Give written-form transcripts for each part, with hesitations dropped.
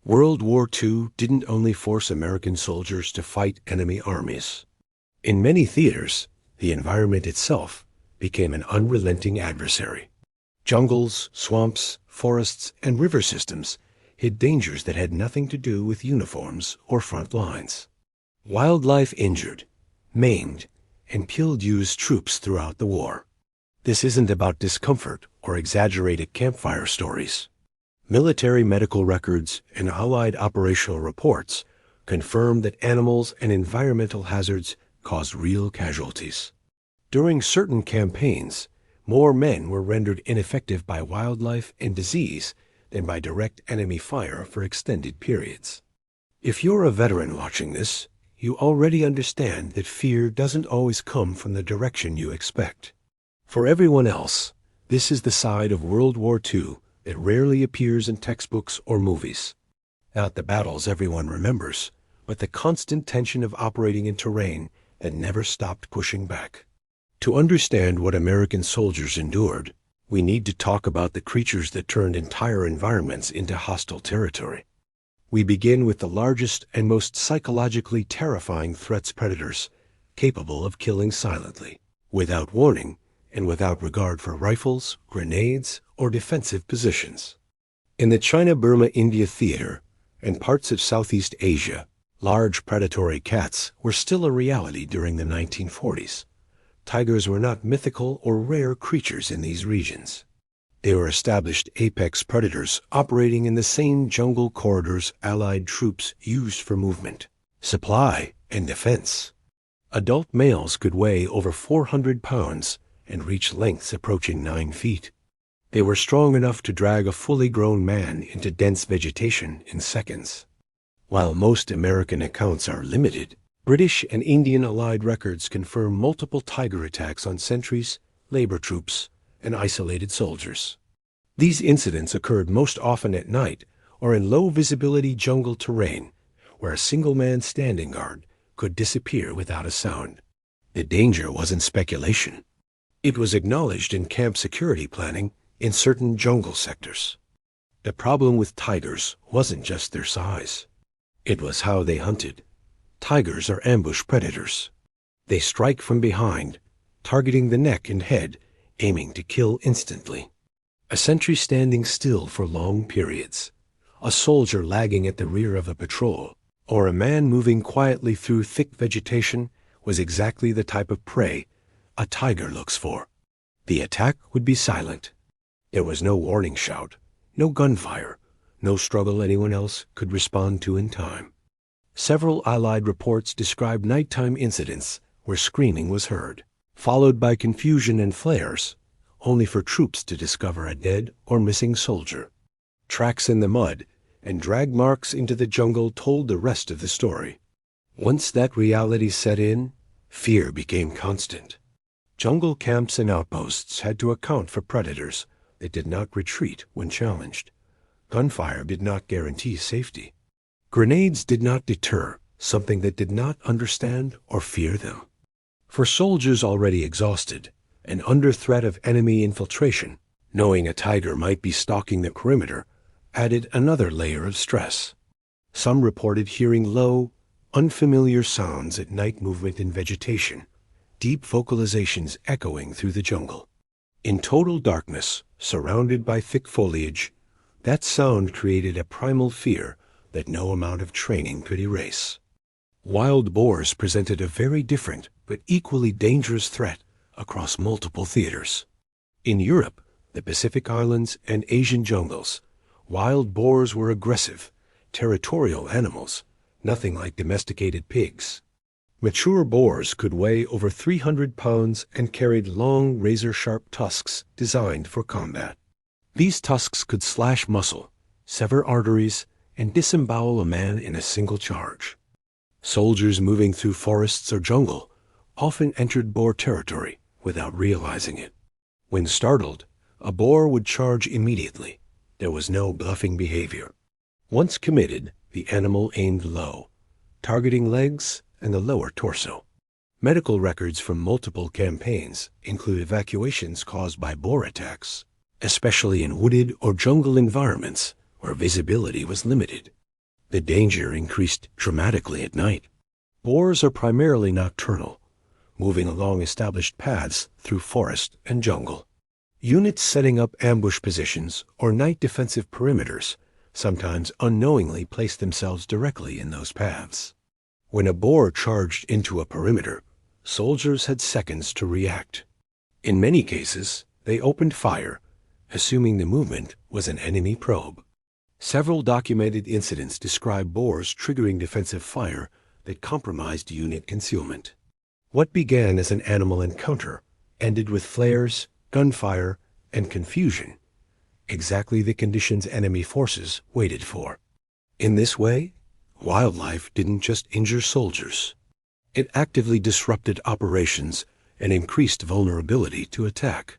World War II didn't only force American soldiers to fight enemy armies. In many theaters, the environment itself became an unrelenting adversary. Jungles, swamps, forests, and river systems hid dangers that had nothing to do with uniforms or front lines. Wildlife injured, maimed, and killed U.S. troops throughout the war. This isn't about discomfort or exaggerated campfire stories. Military medical records and Allied operational reports confirm that animals and environmental hazards caused real casualties. During certain campaigns, more men were rendered ineffective by wildlife and disease than by direct enemy fire for extended periods. If you're a veteran watching this, you already understand that fear doesn't always come from the direction you expect. For everyone else, this is the side of World War II that rarely appears in textbooks or movies. Not the battles everyone remembers, but the constant tension of operating in terrain that never stopped pushing back. To understand what American soldiers endured, we need to talk about the creatures that turned entire environments into hostile territory. We begin with the largest and most psychologically terrifying threats: predators, capable of killing silently, without warning, and without regard for rifles, grenades, or defensive positions. In the China-Burma-India theater and parts of Southeast Asia, large predatory cats were still a reality during the 1940s. Tigers were not mythical or rare creatures in these regions. They were established apex predators operating in the same jungle corridors Allied troops used for movement, supply, and defense. Adult males could weigh over 400 pounds and reach lengths approaching 9 feet. They were strong enough to drag a fully grown man into dense vegetation in seconds. While most American accounts are limited, British and Indian Allied records confirm multiple tiger attacks on sentries, labor troops, and isolated soldiers. These incidents occurred most often at night or in low-visibility jungle terrain, where a single man standing guard could disappear without a sound. The danger wasn't speculation. It was acknowledged in camp security planning in certain jungle sectors. The problem with tigers wasn't just their size. It was how they hunted. Tigers are ambush predators. They strike from behind, targeting the neck and head, aiming to kill instantly. A sentry standing still for long periods, a soldier lagging at the rear of a patrol, or a man moving quietly through thick vegetation was exactly the type of prey a tiger looks for. The attack would be silent. There was no warning shout, no gunfire, no struggle anyone else could respond to in time. Several Allied reports described nighttime incidents where screaming was heard, followed by confusion and flares, only for troops to discover a dead or missing soldier. Tracks in the mud and drag marks into the jungle told the rest of the story. Once that reality set in, fear became constant. Jungle camps and outposts had to account for predators that did not retreat when challenged. Gunfire did not guarantee safety. Grenades did not deter something that did not understand or fear them. For soldiers already exhausted and under threat of enemy infiltration, knowing a tiger might be stalking the perimeter added another layer of stress. Some reported hearing low, unfamiliar sounds at night movement in vegetation, deep vocalizations echoing through the jungle. In total darkness, surrounded by thick foliage, that sound created a primal fear that no amount of training could erase. Wild boars presented a very different but equally dangerous threat across multiple theaters. In Europe, the Pacific Islands, and Asian jungles, wild boars were aggressive, territorial animals, nothing like domesticated pigs. Mature boars could weigh over 300 pounds and carried long, razor-sharp tusks designed for combat. These tusks could slash muscle, sever arteries, and disembowel a man in a single charge. Soldiers moving through forests or jungle often entered boar territory without realizing it. When startled, a boar would charge immediately. There was no bluffing behavior. Once committed, the animal aimed low, targeting legs and the lower torso. Medical records from multiple campaigns include evacuations caused by boar attacks, especially in wooded or jungle environments where visibility was limited. The danger increased dramatically at night. Boars are primarily nocturnal, moving along established paths through forest and jungle. Units setting up ambush positions or night defensive perimeters sometimes unknowingly place themselves directly in those paths. When a boar charged into a perimeter, soldiers had seconds to react. In many cases, they opened fire, assuming the movement was an enemy probe. Several documented incidents describe boars triggering defensive fire that compromised unit concealment. What began as an animal encounter ended with flares, gunfire, and confusion, exactly the conditions enemy forces waited for. In this way, wildlife didn't just injure soldiers. It actively disrupted operations and increased vulnerability to attack.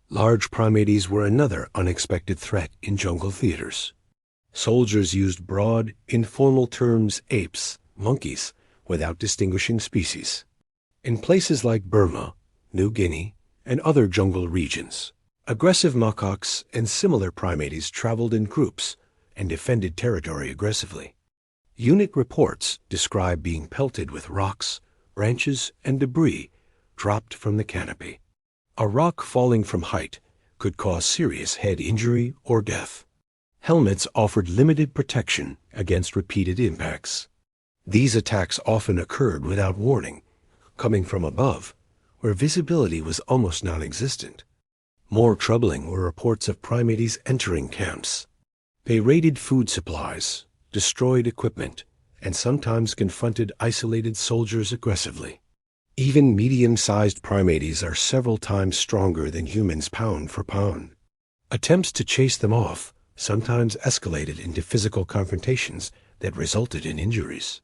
Large primates were another unexpected threat in jungle theaters. Soldiers used broad, informal terms apes, monkeys, without distinguishing species. In places like Burma, New Guinea, and other jungle regions, aggressive macaques and similar primates traveled in groups and defended territory aggressively. Unit reports describe being pelted with rocks, branches, and debris dropped from the canopy. A rock falling from height could cause serious head injury or death. Helmets offered limited protection against repeated impacts. These attacks often occurred without warning, coming from above, where visibility was almost non-existent. More troubling were reports of primates entering camps. They raided food supplies, destroyed equipment, and sometimes confronted isolated soldiers aggressively. Even medium-sized primates are several times stronger than humans pound for pound. Attempts to chase them off sometimes escalated into physical confrontations that resulted in injuries.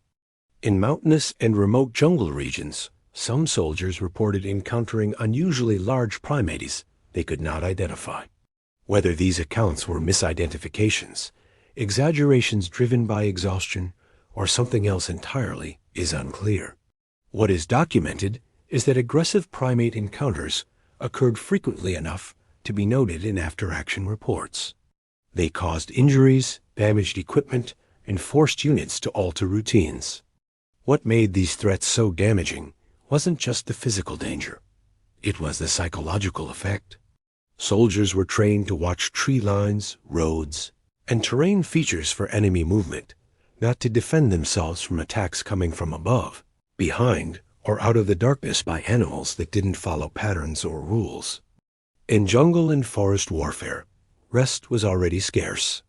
In mountainous and remote jungle regions, some soldiers reported encountering unusually large primates they could not identify. Whether these accounts were misidentifications, exaggerations driven by exhaustion, or something else entirely is unclear. What is documented is that aggressive primate encounters occurred frequently enough to be noted in after-action reports. They caused injuries, damaged equipment, and forced units to alter routines. What made these threats so damaging wasn't just the physical danger. It was the psychological effect. Soldiers were trained to watch tree lines, roads, and terrain features for enemy movement, not to defend themselves from attacks coming from above, behind, or out of the darkness by animals that didn't follow patterns or rules. In jungle and forest warfare, rest was already scarce.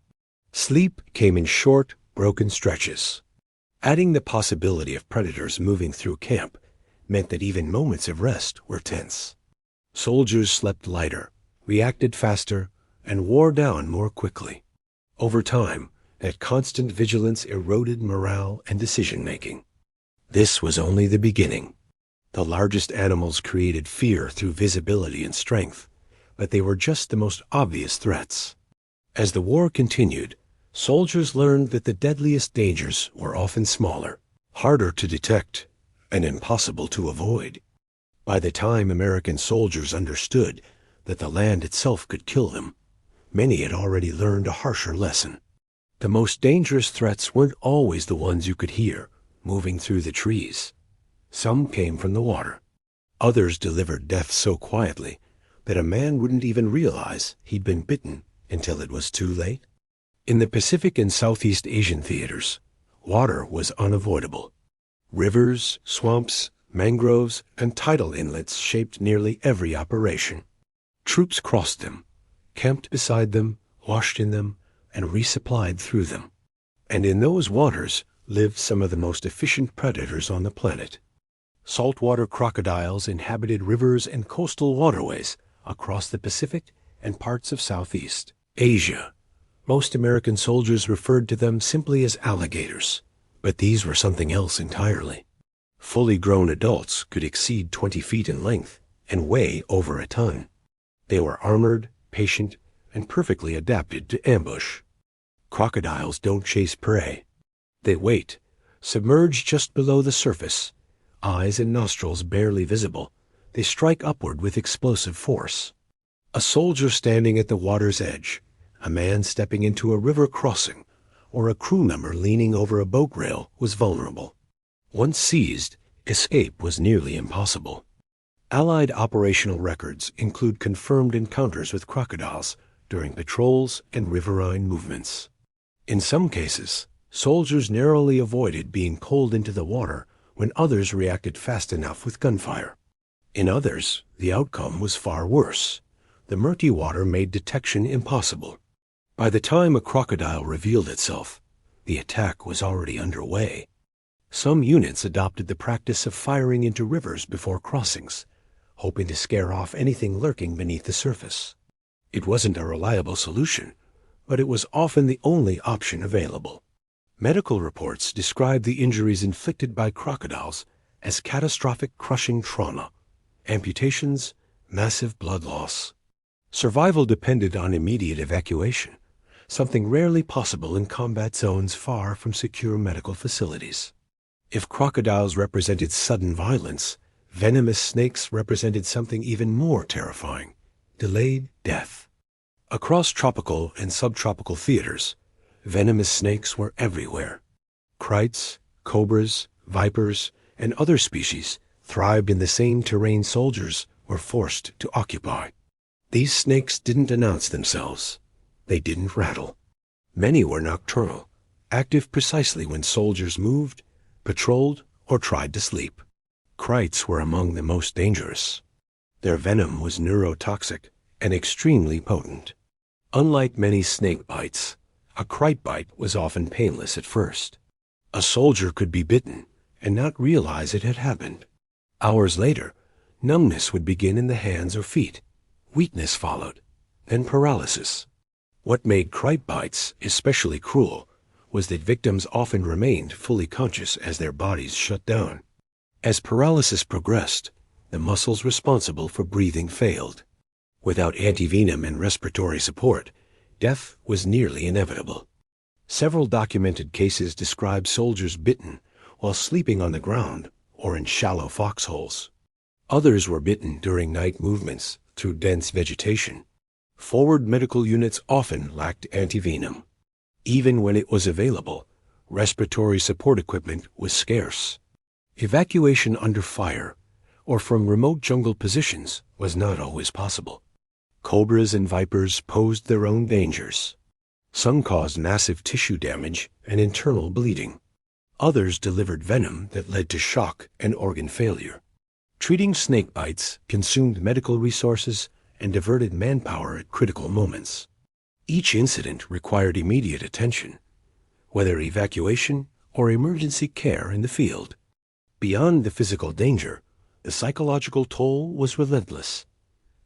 Sleep came in short, broken stretches. Adding the possibility of predators moving through camp meant that even moments of rest were tense. Soldiers slept lighter, reacted faster, and wore down more quickly. Over time, that constant vigilance eroded morale and decision-making. This was only the beginning. The largest animals created fear through visibility and strength, but they were just the most obvious threats. As the war continued, soldiers learned that the deadliest dangers were often smaller, harder to detect, and impossible to avoid. By the time American soldiers understood that the land itself could kill them, many had already learned a harsher lesson. The most dangerous threats weren't always the ones you could hear moving through the trees. Some came from the water. Others delivered death so quietly that a man wouldn't even realize he'd been bitten until it was too late. In the Pacific and Southeast Asian theaters, water was unavoidable. Rivers, swamps, mangroves, and tidal inlets shaped nearly every operation. Troops crossed them, camped beside them, washed in them, and resupplied through them. And in those waters lived some of the most efficient predators on the planet. Saltwater crocodiles inhabited rivers and coastal waterways across the Pacific and parts of Southeast Asia. Most American soldiers referred to them simply as alligators, but these were something else entirely. Fully grown adults could exceed 20 feet in length and weigh over a ton. They were armored, patient, and perfectly adapted to ambush. Crocodiles don't chase prey. They wait, submerged just below the surface, eyes and nostrils barely visible. They strike upward with explosive force. A soldier standing at the water's edge, a man stepping into a river crossing, or a crew member leaning over a boat rail was vulnerable. Once seized, escape was nearly impossible. Allied operational records include confirmed encounters with crocodiles during patrols and riverine movements. In some cases, soldiers narrowly avoided being pulled into the water when others reacted fast enough with gunfire. In others, the outcome was far worse. The murky water made detection impossible. By the time a crocodile revealed itself, the attack was already underway. Some units adopted the practice of firing into rivers before crossings, hoping to scare off anything lurking beneath the surface. It wasn't a reliable solution, but it was often the only option available. Medical reports describe the injuries inflicted by crocodiles as catastrophic crushing trauma, amputations, massive blood loss. Survival depended on immediate evacuation, something rarely possible in combat zones far from secure medical facilities. If crocodiles represented sudden violence, venomous snakes represented something even more terrifying: delayed death. Across tropical and subtropical theaters, venomous snakes were everywhere. Krites, cobras, vipers, and other species thrived in the same terrain soldiers were forced to occupy. These snakes didn't announce themselves. They didn't rattle. Many were nocturnal, active precisely when soldiers moved, patrolled, or tried to sleep. Krites were among the most dangerous. Their venom was neurotoxic and extremely potent. Unlike many snake bites, a krite bite was often painless at first. A soldier could be bitten and not realize it had happened. Hours later, numbness would begin in the hands or feet. Weakness followed, then paralysis. What made krite bites especially cruel was that victims often remained fully conscious as their bodies shut down. As paralysis progressed, the muscles responsible for breathing failed. Without antivenom and respiratory support, death was nearly inevitable. Several documented cases describe soldiers bitten while sleeping on the ground or in shallow foxholes. Others were bitten during night movements through dense vegetation. Forward medical units often lacked antivenom. Even when it was available, respiratory support equipment was scarce. Evacuation under fire or from remote jungle positions was not always possible. Cobras and vipers posed their own dangers. Some caused massive tissue damage and internal bleeding. Others delivered venom that led to shock and organ failure. Treating snake bites consumed medical resources and diverted manpower at critical moments. Each incident required immediate attention, whether evacuation or emergency care in the field. Beyond the physical danger, the psychological toll was relentless.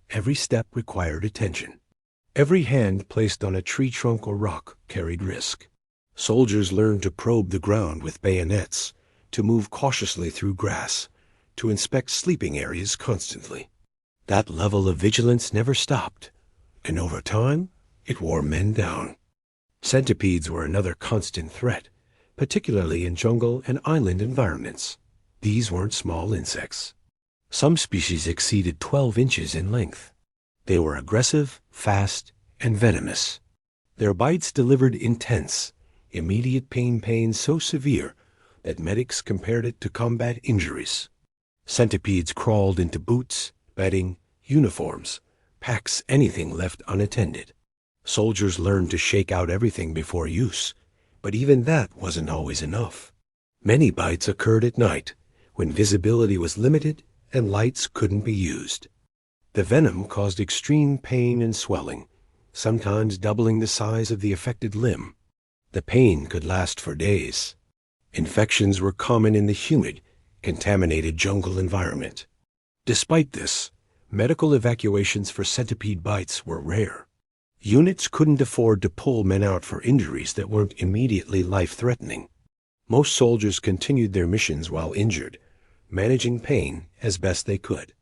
Every step required attention. Every hand placed on a tree trunk or rock carried risk. Soldiers learned to probe the ground with bayonets, to move cautiously through grass, to inspect sleeping areas constantly. That level of vigilance never stopped, and over time, it wore men down. Centipedes were another constant threat, particularly in jungle and island environments. These weren't small insects. Some species exceeded 12 inches in length. They were aggressive, fast, and venomous. Their bites delivered intense, immediate pain so severe that medics compared it to combat injuries. Centipedes crawled into boots, bedding, uniforms, packs, anything left unattended. Soldiers learned to shake out everything before use, but even that wasn't always enough. Many bites occurred at night, when visibility was limited and lights couldn't be used. The venom caused extreme pain and swelling, sometimes doubling the size of the affected limb. The pain could last for days. Infections were common in the humid, contaminated jungle environment. Despite this, medical evacuations for centipede bites were rare. Units couldn't afford to pull men out for injuries that weren't immediately life-threatening. Most soldiers continued their missions while injured, managing pain as best they could.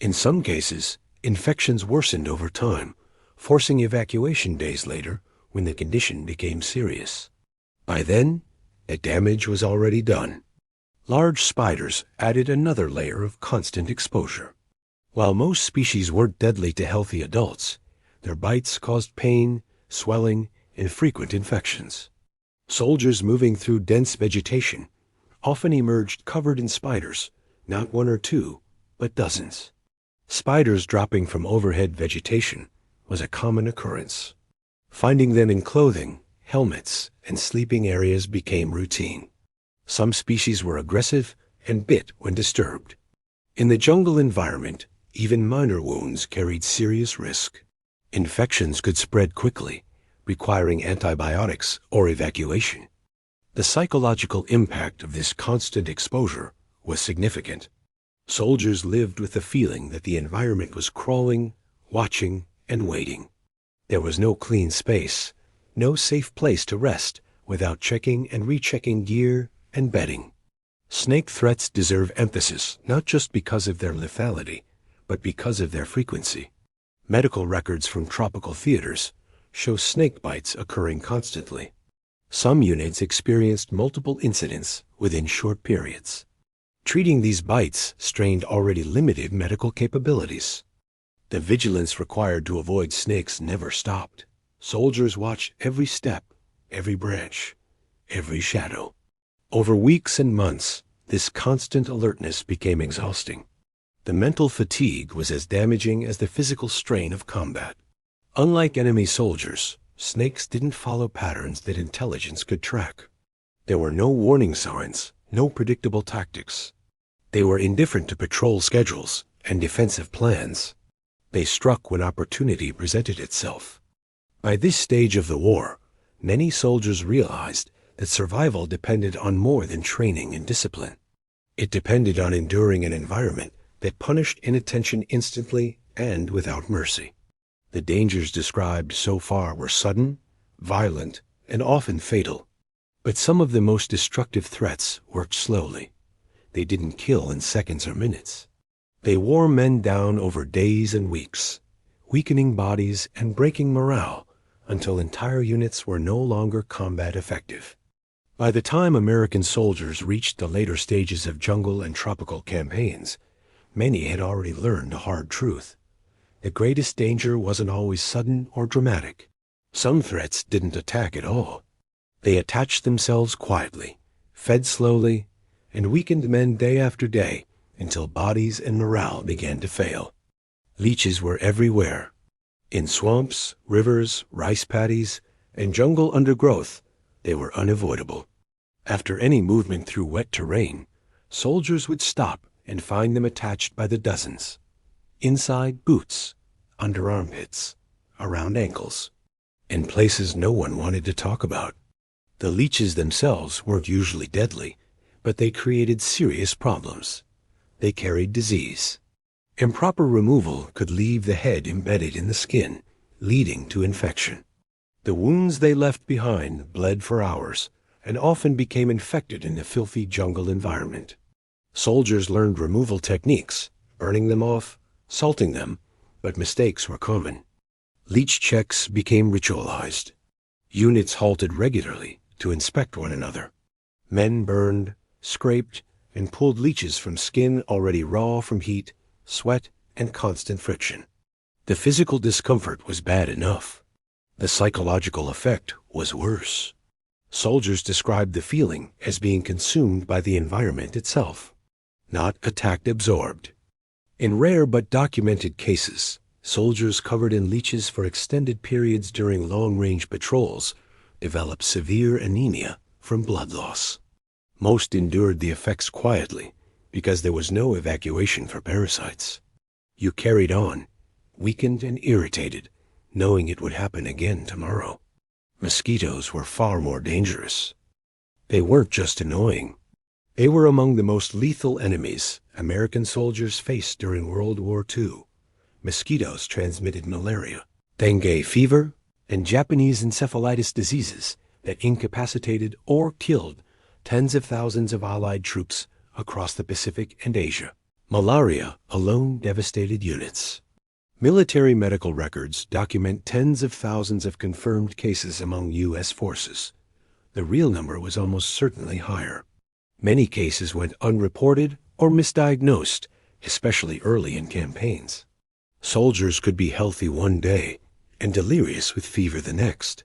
In some cases, infections worsened over time, forcing evacuation days later when the condition became serious. By then, the damage was already done. Large spiders added another layer of constant exposure. While most species weren't deadly to healthy adults, their bites caused pain, swelling, and frequent infections. Soldiers moving through dense vegetation often emerged covered in spiders, not one or two, but dozens. Spiders dropping from overhead vegetation was a common occurrence. Finding them in clothing, helmets, and sleeping areas became routine. Some species were aggressive and bit when disturbed. In the jungle environment, even minor wounds carried serious risk. Infections could spread quickly, requiring antibiotics or evacuation. The psychological impact of this constant exposure was significant. Soldiers lived with the feeling that the environment was crawling, watching, and waiting. There was no clean space, no safe place to rest without checking and rechecking gear and bedding. Snake threats deserve emphasis not just because of their lethality, but because of their frequency. Medical records from tropical theaters show snake bites occurring constantly. Some units experienced multiple incidents within short periods. Treating these bites strained already limited medical capabilities. The vigilance required to avoid snakes never stopped. Soldiers watched every step, every branch, every shadow. Over weeks and months, this constant alertness became exhausting. The mental fatigue was as damaging as the physical strain of combat. Unlike enemy soldiers, snakes didn't follow patterns that intelligence could track. There were no warning signs, no predictable tactics. They were indifferent to patrol schedules and defensive plans. They struck when opportunity presented itself. By this stage of the war, many soldiers realized that survival depended on more than training and discipline. It depended on enduring an environment that punished inattention instantly and without mercy. The dangers described so far were sudden, violent, and often fatal. But some of the most destructive threats worked slowly. They didn't kill in seconds or minutes. They wore men down over days and weeks, weakening bodies and breaking morale until entire units were no longer combat effective. By the time American soldiers reached the later stages of jungle and tropical campaigns, many had already learned a hard truth. The greatest danger wasn't always sudden or dramatic. Some threats didn't attack at all. They attached themselves quietly, fed slowly, and weakened men day after day until bodies and morale began to fail. Leeches were everywhere. In swamps, rivers, rice paddies, and jungle undergrowth, they were unavoidable. After any movement through wet terrain, soldiers would stop and find them attached by the dozens. Inside boots, under armpits, around ankles, in places no one wanted to talk about. The leeches themselves weren't usually deadly, but they created serious problems. They carried disease. Improper removal could leave the head embedded in the skin, leading to infection. The wounds they left behind bled for hours and often became infected in the filthy jungle environment. Soldiers learned removal techniques, burning them off, salting them, but mistakes were common. Leech checks became ritualized. Units halted regularly to inspect one another. Men burned, scraped, and pulled leeches from skin already raw from heat, sweat, and constant friction. The physical discomfort was bad enough. The psychological effect was worse. Soldiers described the feeling as being consumed by the environment itself, not attacked absorbed. In rare but documented cases, soldiers covered in leeches for extended periods during long-range patrols developed severe anemia from blood loss. Most endured the effects quietly because there was no evacuation for parasites. You carried on, weakened and irritated, knowing it would happen again tomorrow. Mosquitoes were far more dangerous. They weren't just annoying. They were among the most lethal enemies American soldiers faced during World War II. Mosquitoes transmitted malaria, dengue fever, and Japanese encephalitis diseases that incapacitated or killed tens of thousands of Allied troops across the Pacific and Asia. Malaria alone devastated units. Military medical records document tens of thousands of confirmed cases among U.S. forces. The real number was almost certainly higher. Many cases went unreported or misdiagnosed, especially early in campaigns. Soldiers could be healthy one day and delirious with fever the next.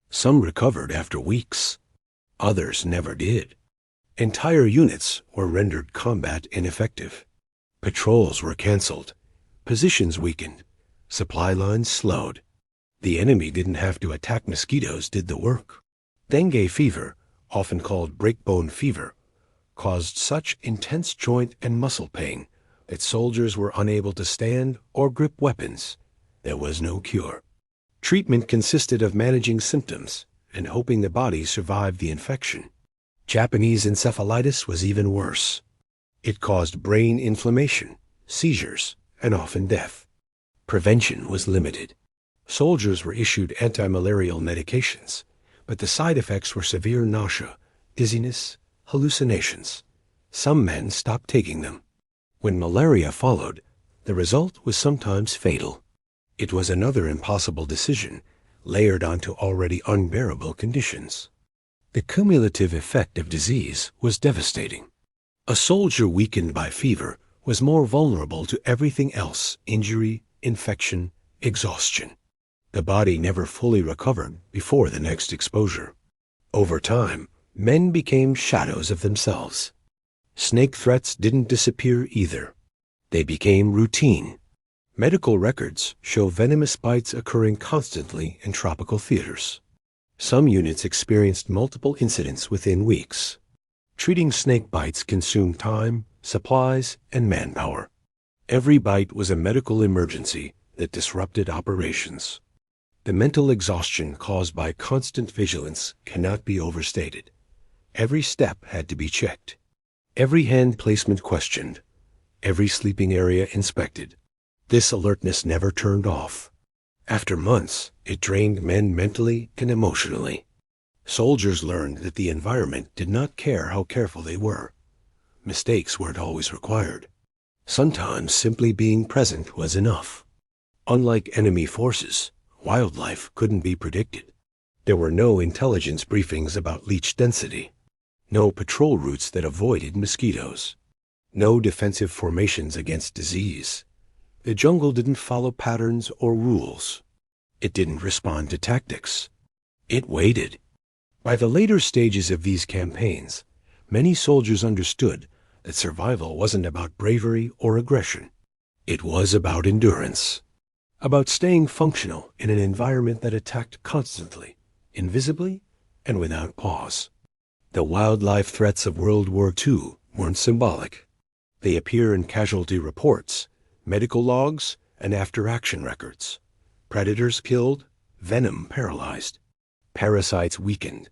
Some recovered after weeks. Others never did. Entire units were rendered combat ineffective. Patrols were canceled, positions weakened, supply lines slowed. The enemy didn't have to attack mosquitoes, did the work. Dengue fever, often called breakbone fever, caused such intense joint and muscle pain that soldiers were unable to stand or grip weapons. There was no cure. Treatment consisted of managing symptoms and hoping the body survived the infection. Japanese encephalitis was even worse. It caused brain inflammation, seizures, and often death. Prevention was limited. Soldiers were issued anti-malarial medications, but the side effects were severe nausea, dizziness, hallucinations. Some men stopped taking them. When malaria followed, the result was sometimes fatal. It was another impossible decision, layered onto already unbearable conditions. The cumulative effect of disease was devastating. A soldier weakened by fever was more vulnerable to everything else: injury, infection, exhaustion. The body never fully recovered before the next exposure. Over time, men became shadows of themselves. Snake threats didn't disappear either. They became routine. Medical records show venomous bites occurring constantly in tropical theaters. Some units experienced multiple incidents within weeks. Treating snake bites consumed time, supplies, and manpower. Every bite was a medical emergency that disrupted operations. The mental exhaustion caused by constant vigilance cannot be overstated. Every step had to be checked. Every hand placement questioned. Every sleeping area inspected. This alertness never turned off. After months, it drained men mentally and emotionally. Soldiers learned that the environment did not care how careful they were. Mistakes weren't always required. Sometimes simply being present was enough. Unlike enemy forces, wildlife couldn't be predicted. There were no intelligence briefings about leech density, no patrol routes that avoided mosquitoes, no defensive formations against disease. The jungle didn't follow patterns or rules. It didn't respond to tactics. It waited. By the later stages of these campaigns, many soldiers understood that survival wasn't about bravery or aggression. It was about endurance. About staying functional in an environment that attacked constantly, invisibly, and without pause. The wildlife threats of World War II weren't symbolic. They appear in casualty reports, medical logs, and after-action records. Predators killed, venom paralyzed, parasites weakened,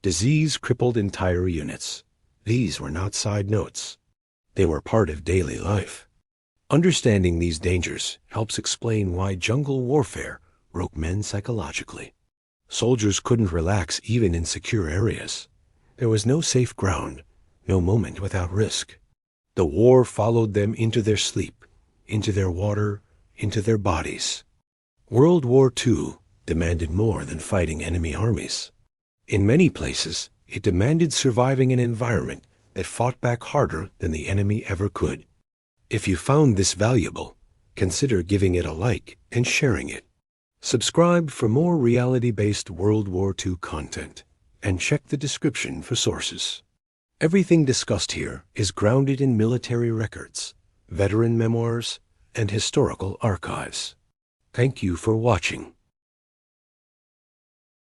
disease crippled entire units. These were not side notes. They were part of daily life. Understanding these dangers helps explain why jungle warfare broke men psychologically. Soldiers couldn't relax even in secure areas. There was no safe ground, no moment without risk. The war followed them into their sleep, into their water, into their bodies. World War II demanded more than fighting enemy armies. In many places, it demanded surviving an environment that fought back harder than the enemy ever could. If you found this valuable, consider giving it a like and sharing it. Subscribe for more reality-based World War II content, and check the description for sources. Everything discussed here is grounded in military records, veteran memoirs, and historical archives. Thank you for watching.